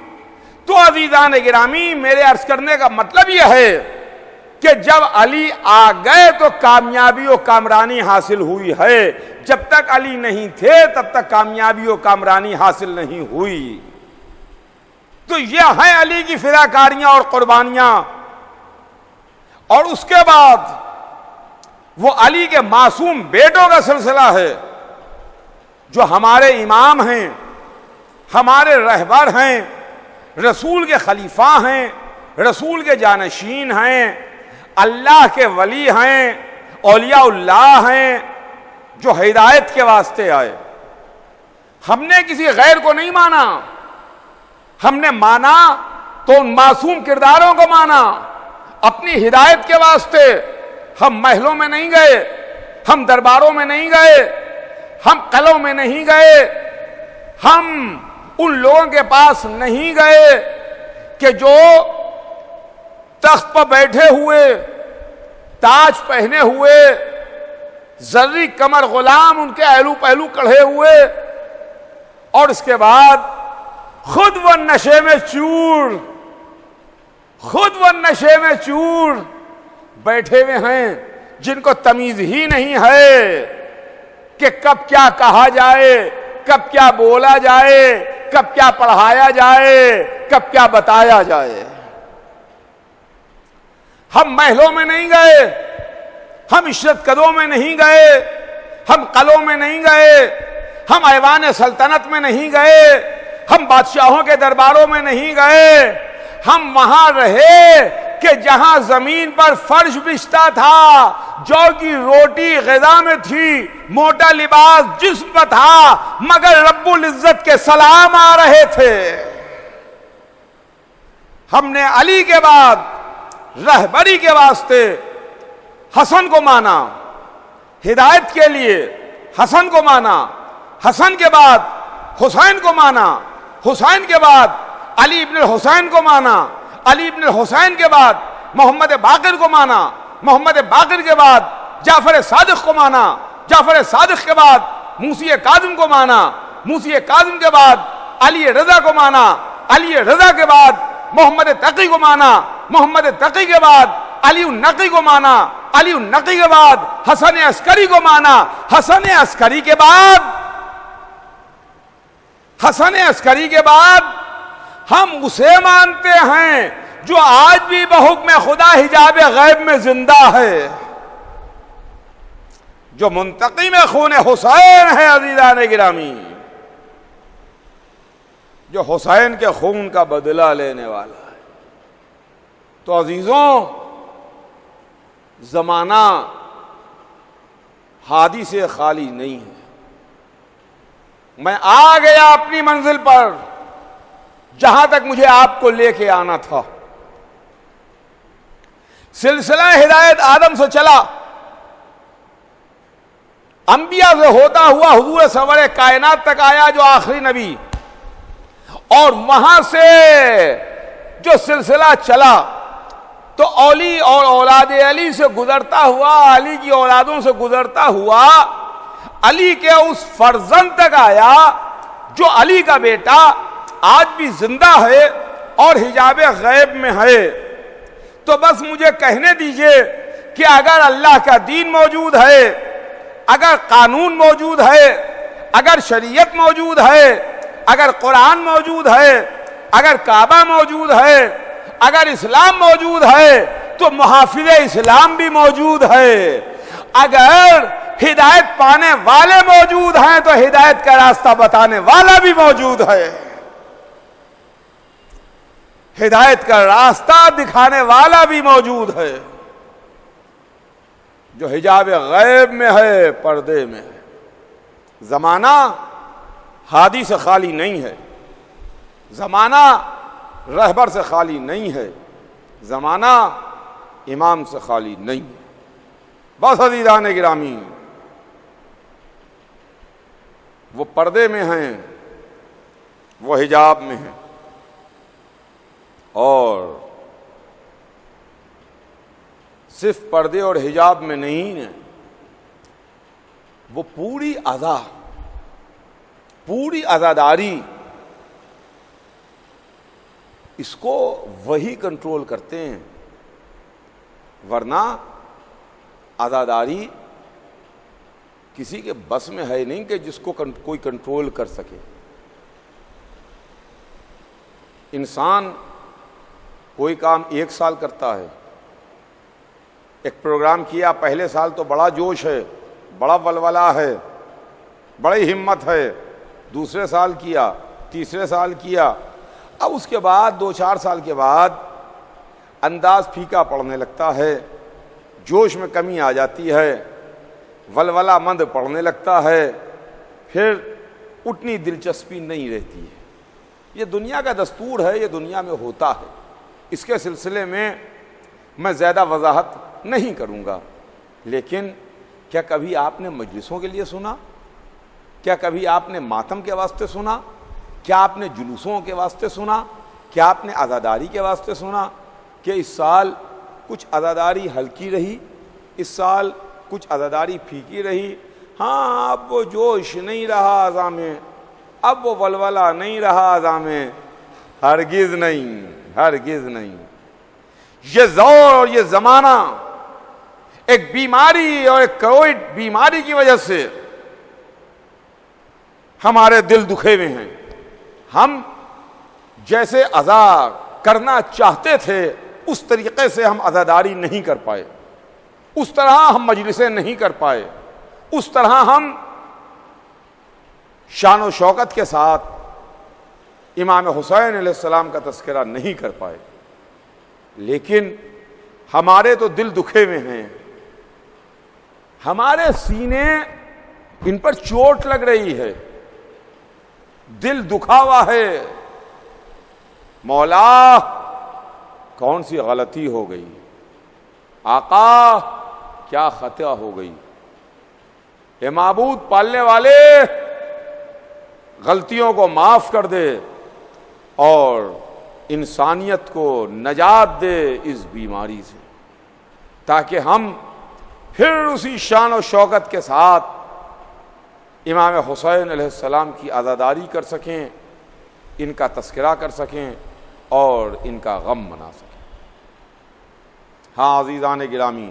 تو عزیزان گرامی، میرے عرض کرنے کا مطلب یہ ہے کہ جب علی آ گئے تو کامیابی و کامرانی حاصل ہوئی ہے، جب تک علی نہیں تھے تب تک کامیابی و کامرانی حاصل نہیں ہوئی۔ تو یہ ہیں علی کی فداکاریاں اور قربانیاں۔ اور اس کے بعد وہ علی کے معصوم بیٹوں کا سلسلہ ہے جو ہمارے امام ہیں، ہمارے رہبر ہیں، رسول کے خلیفہ ہیں، رسول کے جانشین ہیں، اللہ کے ولی ہیں، اولیاء اللہ ہیں، جو ہدایت کے واسطے آئے۔ ہم نے کسی غیر کو نہیں مانا، ہم نے مانا تو ان معصوم کرداروں کو مانا اپنی ہدایت کے واسطے۔ ہم محلوں میں نہیں گئے، ہم درباروں میں نہیں گئے، ہم قلعوں میں نہیں گئے، ہم ان لوگوں کے پاس نہیں گئے کہ جو تخت پر بیٹھے ہوئے، تاج پہنے ہوئے، زرعی کمر غلام ان کے اہلو پہلو کڑھے ہوئے، اور اس کے بعد خود وہ نشے میں چور، خود وہ نشے میں چور بیٹھے ہوئے ہیں، جن کو تمیز ہی نہیں ہے کہ کب کیا کہا جائے، کب کیا بولا جائے، کب کیا پڑھایا جائے، کب کیا بتایا جائے۔ ہم محلوں میں نہیں گئے، ہم عشرت قدوں میں نہیں گئے، ہم قلعوں میں نہیں گئے، ہم ایوان سلطنت میں نہیں گئے، ہم بادشاہوں کے درباروں میں نہیں گئے، ہم وہاں رہے کہ جہاں زمین پر فرش بچھتا تھا، جو کی روٹی غذا میں تھی، موٹا لباس جسم پر تھا، مگر رب العزت کے سلام آ رہے تھے۔ ہم نے علی کے بعد رہبری کے واسطے حسن کو مانا، ہدایت کے لیے حسن کو مانا، حسن کے بعد حسین کو مانا، حسین کے بعد علی ابن الحسین کو مانا، علی ابن الحسین کے بعد محمد باقر کو مانا، محمد باقر کے بعد جعفر صادق کو مانا، جعفر صادق کے بعد موسی کاظم کو مانا، موسی کاظم کے بعد علی رضا کو مانا، علی رضا کے بعد محمد تقی کو مانا، محمد تقی کے بعد علی النقی کو مانا، علی النقی کے بعد حسن عسکری کو مانا، حسن عسکری کے بعد حسن عسکری کے بعد ہم اسے مانتے ہیں جو آج بھی بحکم خدا حجاب غیب میں زندہ ہے، جو منتقم خون حسین ہے عزیزان گرامی، جو حسین کے خون کا بدلہ لینے والا ہے۔ تو عزیزوں، زمانہ ہادی سے خالی نہیں ہے۔ میں آ گیا اپنی منزل پر جہاں تک مجھے آپ کو لے کے آنا تھا۔ سلسلہ ہدایت آدم سے چلا، انبیاء سے ہوتا ہوا حضور سرور کائنات تک آیا جو آخری نبی، اور وہاں سے جو سلسلہ چلا تو اولی اور اولاد علی سے گزرتا ہوا، علی کی اولادوں سے گزرتا ہوا علی کے اس فرزند تک آیا جو علی کا بیٹا آج بھی زندہ ہے اور حجاب غیب میں ہے۔ تو بس مجھے کہنے دیجئے کہ اگر اللہ کا دین موجود ہے، اگر قانون موجود ہے، اگر شریعت موجود ہے، اگر قرآن موجود ہے، اگر کعبہ موجود ہے، اگر اسلام موجود ہے تو محافظ اسلام بھی موجود ہے۔ اگر ہدایت پانے والے موجود ہیں تو ہدایت کا راستہ بتانے والا بھی موجود ہے، ہدایت کا راستہ دکھانے والا بھی موجود ہے، جو حجاب غیب میں ہے، پردے میں ہے۔ زمانہ ہادی سے خالی نہیں ہے، زمانہ رہبر سے خالی نہیں ہے، زمانہ امام سے خالی نہیں ہے۔ بس عزیزان گرامی، وہ پردے میں ہیں، وہ حجاب میں ہیں، اور صرف پردے اور حجاب میں نہیں ہے، وہ پوری عزاداری اس کو وہی کنٹرول کرتے ہیں، ورنہ عزاداری کسی کے بس میں ہے نہیں کہ جس کو کوئی کنٹرول کر سکے۔ انسان کوئی کام 1 سال کرتا ہے، ایک پروگرام کیا، پہلے سال تو بڑا جوش ہے، بڑا ولولہ ہے، بڑی ہمت ہے، دوسرے سال کیا، تیسرے سال کیا، اب اس کے بعد 2-4 سال کے بعد انداز پھیکا پڑنے لگتا ہے، جوش میں کمی آ جاتی ہے، ولولہ مند پڑنے لگتا ہے، پھر اتنی دلچسپی نہیں رہتی ہے۔ یہ دنیا کا دستور ہے، یہ دنیا میں ہوتا ہے، اس کے سلسلے میں زیادہ وضاحت نہیں کروں گا۔ لیکن کیا کبھی آپ نے مجلسوں کے لیے سنا؟ کیا کبھی آپ نے ماتم کے واسطے سنا؟ کیا آپ نے جلوسوں کے واسطے سنا؟ کیا آپ نے عزاداری کے واسطے سنا کہ اس سال کچھ عزاداری ہلکی رہی، اس سال کچھ عزاداری پھیکی رہی، ہاں اب وہ جوش نہیں رہا اعضاء میں، اب وہ ولولہ نہیں رہا اعضاء میں؟ ہرگز نہیں، ہرگز نہیں۔ یہ دور اور یہ زمانہ ایک بیماری اور ایک کووڈ بیماری کی وجہ سے ہمارے دل دکھے ہوئے ہیں۔ ہم جیسے عزا کرنا چاہتے تھے اس طریقے سے ہم عزاداری نہیں کر پائے، اس طرح ہم مجلسیں نہیں کر پائے، اس طرح ہم شان و شوکت کے ساتھ امام حسین علیہ السلام کا تذکرہ نہیں کر پائے۔ لیکن ہمارے تو دل دکھے ہوئے ہیں، ہمارے سینے ان پر چوٹ لگ رہی ہے، دل دکھا ہوا ہے۔ مولا کون سی غلطی ہو گئی، آقا کیا خطا ہو گئی، اے معبود پالنے والے غلطیوں کو معاف کر دے اور انسانیت کو نجات دے اس بیماری سے، تاکہ ہم پھر اسی شان و شوکت کے ساتھ امام حسین علیہ السلام کی عزاداری کر سکیں، ان کا تذکرہ کر سکیں اور ان کا غم منا سکیں۔ ہاں عزیزان گرامی،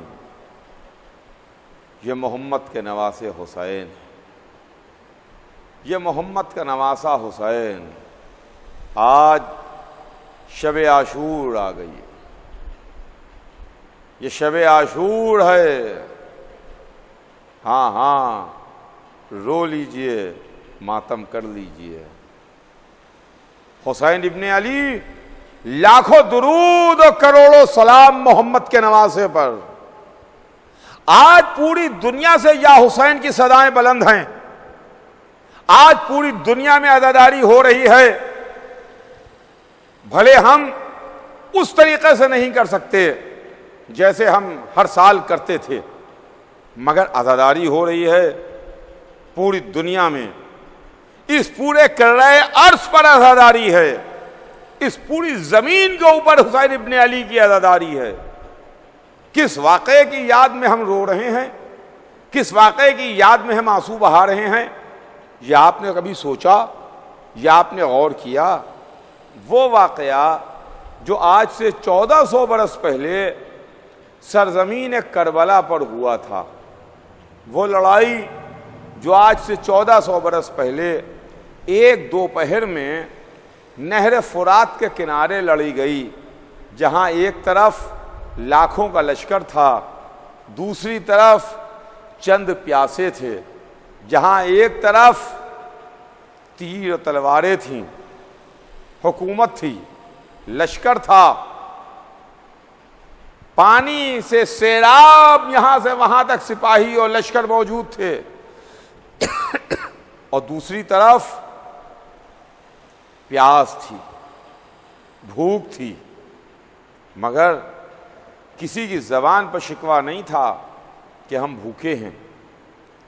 یہ محمد کے نواسے حسین، یہ محمد کا نواسہ حسین آج شب عاشور آ گئی ہے، یہ شب عاشور ہے۔ ہاں ہاں رو لیجئے، ماتم کر لیجئے۔ حسین ابن علی، لاکھوں درود اور کروڑوں سلام محمد کے نواسے پر۔ آج پوری دنیا سے یا حسین کی صدائیں بلند ہیں، آج پوری دنیا میں عزاداری ہو رہی ہے، بھلے ہم اس طریقے سے نہیں کر سکتے جیسے ہم ہر سال کرتے تھے، مگر عزاداری ہو رہی ہے پوری دنیا میں، اس پورے کرۂ ارض پر عزاداری ہے، اس پوری زمین کے اوپر حسین ابن علی کی عزاداری ہے۔ کس واقعے کی یاد میں ہم رو رہے ہیں، کس واقعے کی یاد میں ہم آنسو بہا رہے ہیں، یہ آپ نے کبھی سوچا یا آپ نے غور کیا؟ وہ واقعہ جو آج سے 1400 برس پہلے سرزمین کربلا پر ہوا تھا، وہ لڑائی جو آج سے 1400 برس پہلے ایک دوپہر میں نہر فرات کے کنارے لڑی گئی، جہاں ایک طرف لاکھوں کا لشکر تھا، دوسری طرف چند پیاسے تھے، جہاں ایک طرف تیر و تلواریں تھیں، حکومت تھی، لشکر تھا، پانی سے سیلاب یہاں سے وہاں تک سپاہی اور لشکر موجود تھے، اور دوسری طرف پیاس تھی، بھوک تھی، مگر کسی کی زبان پر شکوہ نہیں تھا کہ ہم بھوکے ہیں،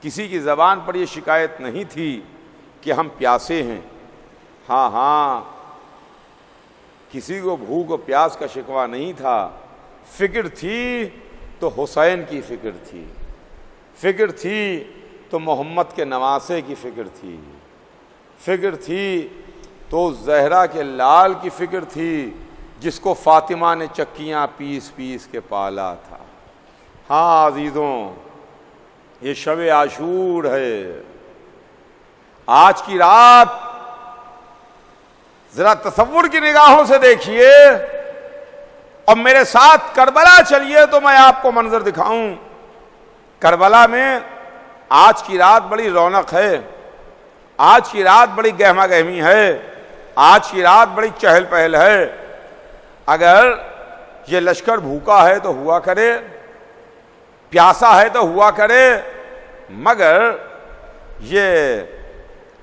کسی کی زبان پر یہ شکایت نہیں تھی کہ ہم پیاسے ہیں۔ ہاں ہاں کسی کو بھوک و پیاس کا شکوہ نہیں تھا، فکر تھی تو حسین کی فکر تھی، فکر تھی تو محمد کے نواسے کی فکر تھی، فکر تھی تو زہرا کے لال کی فکر تھی جس کو فاطمہ نے چکیاں پیس پیس کے پالا تھا۔ ہاں عزیزوں، یہ شب عاشور ہے، آج کی رات ذرا تصور کی نگاہوں سے دیکھیے اور میرے ساتھ کربلا چلیے تو میں آپ کو منظر دکھاؤں۔ کربلا میں آج کی رات بڑی رونق ہے، آج کی رات بڑی گہما گہمی ہے، آج کی رات بڑی چہل پہل ہے۔ اگر یہ لشکر بھوکا ہے تو ہوا کرے، پیاسا ہے تو ہوا کرے، مگر یہ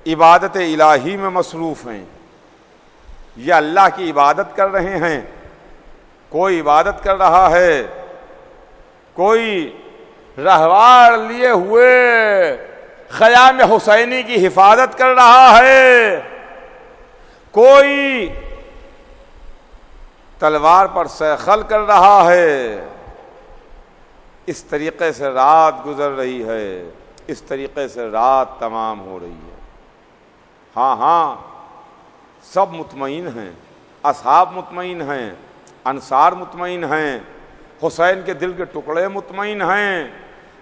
عبادت الہی میں مصروف ہیں، یہ اللہ کی عبادت کر رہے ہیں۔ کوئی عبادت کر رہا ہے، کوئی رہوار لیے ہوئے خیام حسینی کی حفاظت کر رہا ہے، کوئی تلوار پر سیخل کر رہا ہے۔ اس طریقے سے رات گزر رہی ہے، اس طریقے سے رات تمام ہو رہی ہے۔ ہاں ہاں سب مطمئن ہیں، اصحاب مطمئن ہیں، انصار مطمئن ہیں، حسین کے دل کے ٹکڑے مطمئن ہیں،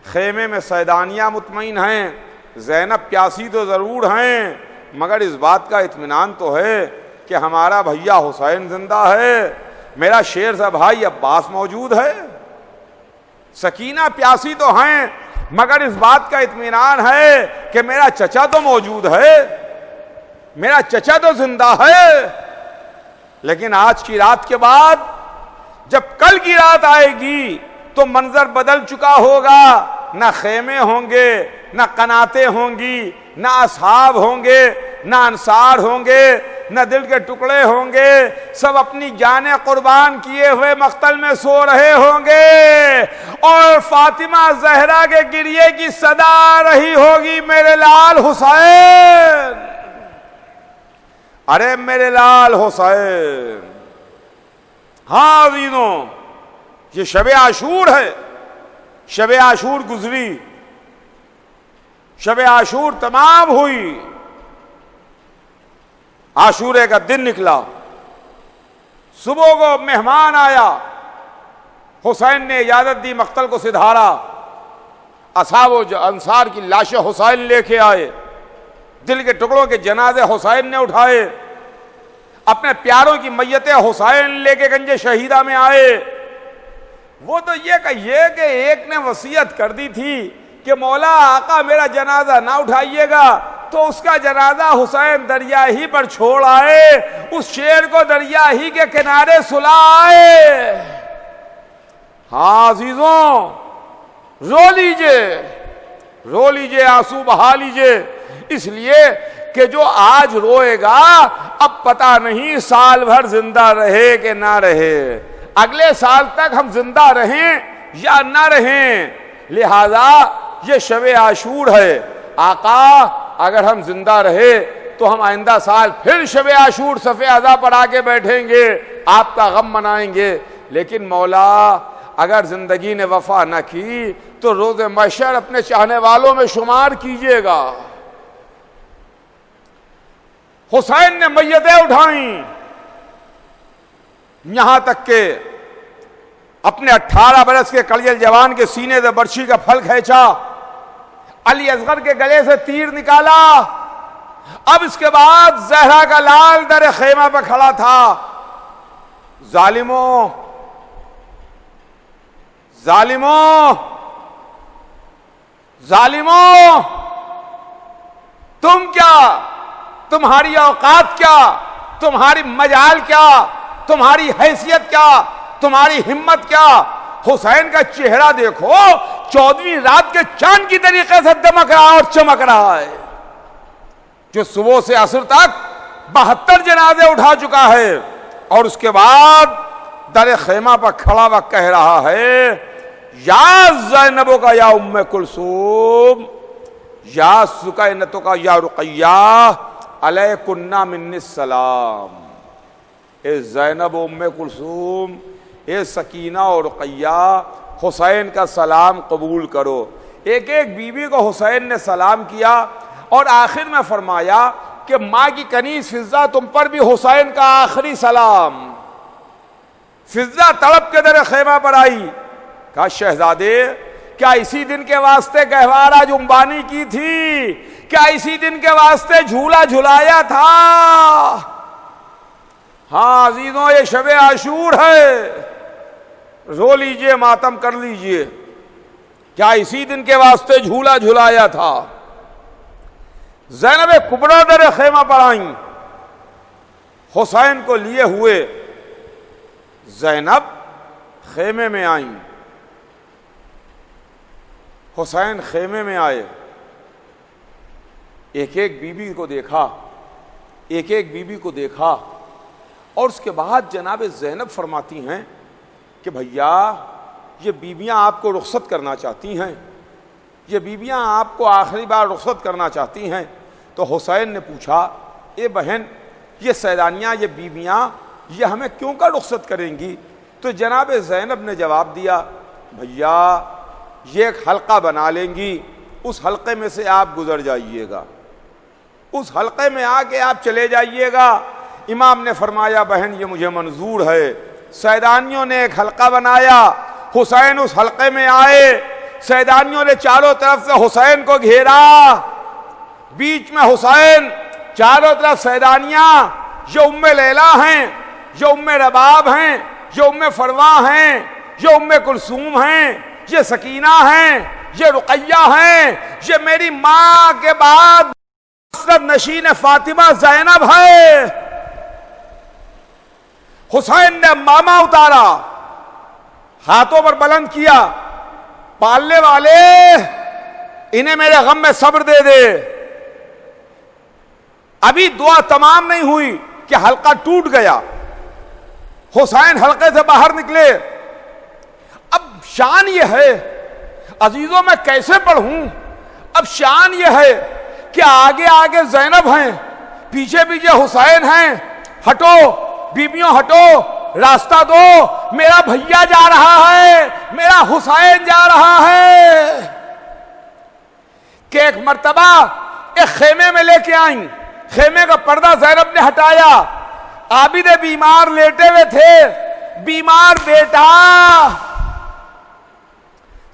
خیمے میں سیدانیہ مطمئن ہیں، زینب پیاسی تو ضرور ہیں، مگر اس بات کا اطمینان تو ہے کہ ہمارا بھیا حسین زندہ ہے، میرا شیر سا بھائی عباس موجود ہے۔ سکینہ پیاسی تو ہیں، مگر اس بات کا اطمینان ہے کہ میرا چچا تو موجود ہے، میرا چچا تو زندہ ہے۔ لیکن آج کی رات کے بعد جب کل کی رات آئے گی تو منظر بدل چکا ہوگا، نہ خیمے ہوں گے، نہ قناتیں ہوں گی، نہ اصحاب ہوں گے، نہ انصار ہوں گے، نہ دل کے ٹکڑے ہوں گے، سب اپنی جانیں قربان کیے ہوئے مقتل میں سو رہے ہوں گے، اور فاطمہ زہرا کے گریے کی صدا آ رہی ہوگی، میرے لال حسین، ارے میرے لال حسین۔ ہاں عزیزوں، یہ شب عاشور ہے، شب عاشور گزری، شب عاشور تمام ہوئی، عاشورے کا دن نکلا، صبح کو مہمان آیا، حسین نے اجازت دی، مقتل کو سدھارا، اصحاب و انصار کی لاشیں حسین لے کے آئے، دل کے ٹکڑوں کے جنازے حسین نے اٹھائے، اپنے پیاروں کی میتیں حسین لے کے گنج شہیدہ میں آئے۔ وہ تو یہ کہیے کہ ایک نے وصیت کر دی تھی کہ مولا آقا میرا جنازہ نہ اٹھائیے گا، تو اس کا جنازہ حسین دریا ہی پر چھوڑ آئے، اس شیر کو دریا ہی کے کنارے سلا آئے۔ ہاں عزیزوں، رو لیجئے، آنسو بہا لیجئے، اس لیے کہ جو آج روئے گا اب پتہ نہیں سال بھر زندہ رہے کہ نہ رہے، اگلے سال تک ہم زندہ رہیں یا نہ رہیں، لہذا یہ شب عاشور ہے۔ آقا اگر ہم زندہ رہے تو ہم آئندہ سال پھر شب عاشور صف اعضاء پر آ کے بیٹھیں گے، آپ کا غم منائیں گے، لیکن مولا اگر زندگی نے وفا نہ کی تو روز محشر اپنے چاہنے والوں میں شمار کیجئے گا۔ حسین نے میتیں اٹھائیں، یہاں تک کہ اپنے 18 برس کے کلیل جوان کے سینے سے برچھی کا پھل کھینچا، علی اصغر کے گلے سے تیر نکالا۔ اب اس کے بعد زہرا کا لال در خیمہ پہ کھڑا تھا۔ ظالموں ظالموں ظالموں، تم کیا، تمہاری اوقات کیا، تمہاری مجال کیا، تمہاری حیثیت کیا، تمہاری ہمت کیا؟ حسین کا چہرہ دیکھو، 14ویں رات کے چاند کی طریقے سے دمک رہا اور چمک رہا ہے، جو صبح سے عصر تک 72 جنازے اٹھا چکا ہے، اور اس کے بعد در خیمہ پر کھڑا ہوا کہہ رہا ہے، یا زینب کا یا ام کلثوم، یا سکینہ کا یا رقیہ، علیکن منی السلام۔ اے زینب و ام کلثوم، اے سکینہ اور رقیہ، حسین کا سلام قبول کرو۔ ایک ایک بیوی کو حسین نے سلام کیا، اور آخر میں فرمایا کہ ماں کی کنیز فضہ تم پر بھی حسین کا آخری سلام۔ فضہ تڑپ کے در خیمہ پر آئی، کہا شہزادے کیا اسی دن کے واسطے گہوارہ جنبانی کی تھی؟ کیا اسی دن کے واسطے جھولا جھلایا تھا؟ ہاں عزیزوں، یہ شب عاشور ہے، رو لیجئے، ماتم کر لیجئے، کیا اسی دن کے واسطے جھولا جھلایا تھا؟ زینب کبریٰ در خیمہ پر آئیں، حسین کو لیے ہوئے زینب خیمے میں آئیں، حسین خیمے میں آئے، ایک ایک بیوی کو دیکھا، ایک ایک بیوی کو دیکھا، اور اس کے بعد جناب زینب فرماتی ہیں کہ بھیا یہ بیویاں آپ کو رخصت کرنا چاہتی ہیں، یہ بیویاں آپ کو آخری بار رخصت کرنا چاہتی ہیں۔ تو حسین نے پوچھا، اے بہن یہ سیدانیاں، یہ بیویاں یہ ہمیں کیوں کا رخصت کریں گی؟ تو جناب زینب نے جواب دیا، بھیا یہ ایک حلقہ بنا لیں گی، اس حلقے میں سے آپ گزر جائیے گا، اس حلقے میں آ کے آپ چلے جائیے گا۔ امام نے فرمایا بہن یہ مجھے منظور ہے۔ سیدانیوں نے ایک حلقہ بنایا، حسین اس حلقے میں آئے، سیدانیوں نے چاروں طرف سے حسین کو گھیرا، بیچ میں حسین، چاروں طرف سیدانیاں، جو ام لیلا ہیں، جو ام رباب ہیں، جو ام فروا ہیں، جو ام کلثوم ہیں، یہ سکینہ ہیں، یہ رقیہ ہیں، یہ میری ماں کے بعد مسند نشین فاطمہ زینب ہے۔ حسین نے ماما اتارا، ہاتھوں پر بلند کیا، پالنے والے انہیں میرے غم میں صبر دے دے۔ ابھی دعا تمام نہیں ہوئی کہ حلقہ ٹوٹ گیا، حسین حلقے سے باہر نکلے۔ اب شان یہ ہے عزیزوں، میں کیسے پڑھوں؟ اب شان یہ ہے کہ آگے آگے زینب ہیں، پیچھے پیچھے حسین ہیں، ہٹو بیبیوں ہٹو، راستہ دو، میرا بھیا جا رہا ہے، میرا حسین جا رہا ہے۔ کہ ایک مرتبہ ایک خیمے میں لے کے آئیں، خیمے کا پردہ زینب نے ہٹایا، عابد بیمار لیٹے ہوئے تھے، بیمار بیٹا،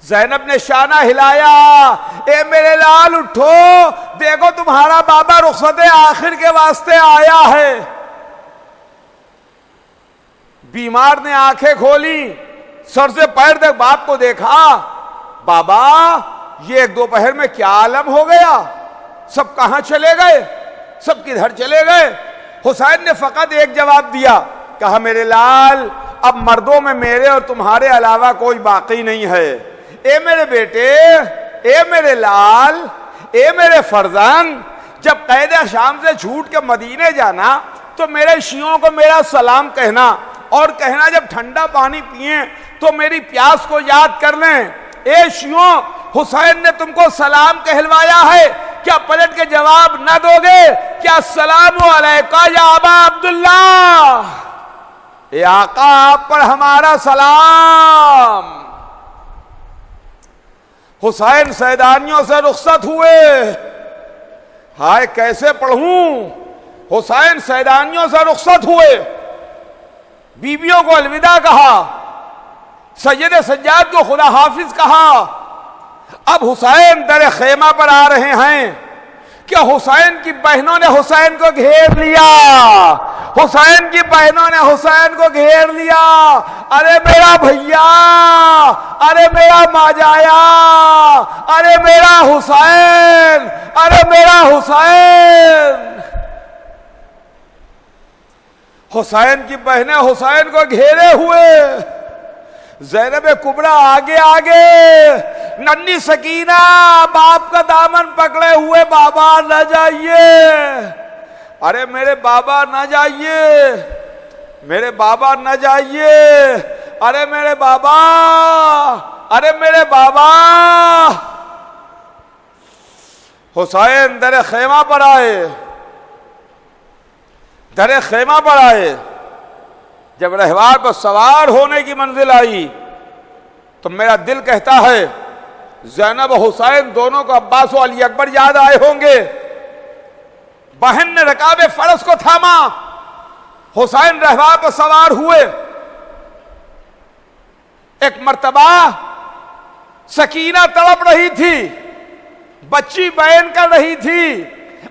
زینب نے شانہ ہلایا، اے میرے لال اٹھو، دیکھو تمہارا بابا رخصت آخر کے واسطے آیا ہے۔ بیمار نے آنکھیں کھولی، سر سے پیر تک باپ کو دیکھا، بابا یہ ایک دوپہر میں کیا عالم ہو گیا، سب کہاں چلے گئے، سب کدھر چلے گئے؟ حسین نے فقط ایک جواب دیا، کہا میرے لال اب مردوں میں میرے اور تمہارے علاوہ کوئی باقی نہیں ہے، اے میرے بیٹے، اے میرے لال، اے میرے فرزند، جب قید شام سے چھوٹ کے مدینے جانا تو میرے شیعوں کو میرا سلام کہنا، اور کہنا جب ٹھنڈا پانی پئیں تو میری پیاس کو یاد کر لیں۔ اے شیعوں، حسین نے تم کو سلام کہلوایا ہے، کیا پلٹ کے جواب نہ دو گے؟ کیا السلام علیکہ یا ابا عبداللہ، اے آقا آپ پر ہمارا سلام۔ حسین سیدانیوں سے رخصت ہوئے، ہائے کیسے پڑھوں؟ حسین سیدانیوں سے رخصت ہوئے، بیویوں کو الوداع کہا، سید سجاد کو خدا حافظ کہا۔ اب حسین در خیمہ پر آ رہے ہیں کہ حسین کی بہنوں نے حسین کو گھیر لیا، حسین کی بہنوں نے حسین کو گھیر لیا، ارے میرا بھیا، ارے میرا ماجایا، ارے میرا حسین، ارے میرا حسین۔ حسین کی بہنیں حسین کو گھیرے ہوئے، زینب کبریٰ آگے آگے، ننھی سکینہ باپ کا دامن پکڑے ہوئے، بابا نہ جائیے، ارے میرے بابا نہ جائیے، میرے بابا نہ جائیے، ارے میرے بابا، ارے میرے بابا۔ حسین در خیمہ پر آئے، در خیمہ پر آئے، جب رہوار پر سوار ہونے کی منزل آئی تو میرا دل کہتا ہے زینب و حسین دونوں کو عباس و علی اکبر یاد آئے ہوں گے۔ بہن نے رکاب فرس کو تھاما، حسین رہوار پر سوار ہوئے۔ ایک مرتبہ سکینہ تڑپ رہی تھی، بچی بیان کر رہی تھی،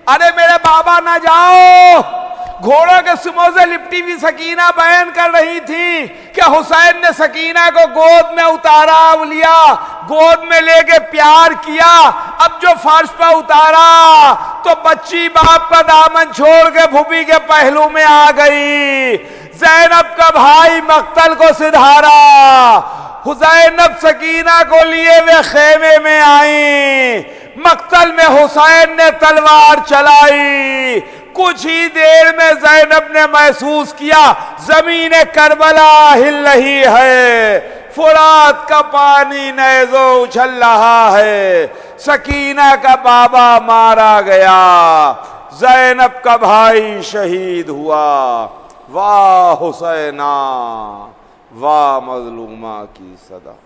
ارے میرے بابا نہ جاؤ، گھوڑوں کے سموں سے لپٹی ہوئی سکینہ بیان کر رہی تھی کہ حسین نے سکینہ کو گود میں اتارا لیا، گود میں لے کے پیار کیا، اب جو فرش پہ اتارا تو بچی باپ کا دامن چھوڑ کے پھوپھی کے پہلو میں آ گئی۔ زینب کا بھائی مقتل کو سدھارا، زینب سکینہ کو لیے ہوئے خیمے میں آئیں، مقتل میں حسین نے تلوار چلائی۔ کچھ ہی دیر میں زینب نے محسوس کیا زمین کربلا ہل رہی ہے، فرات کا پانی نیزوں اچھل رہا ہے، سکینہ کا بابا مارا گیا، زینب کا بھائی شہید ہوا۔ واہ حسینہ، واہ مظلومہ کی صدا۔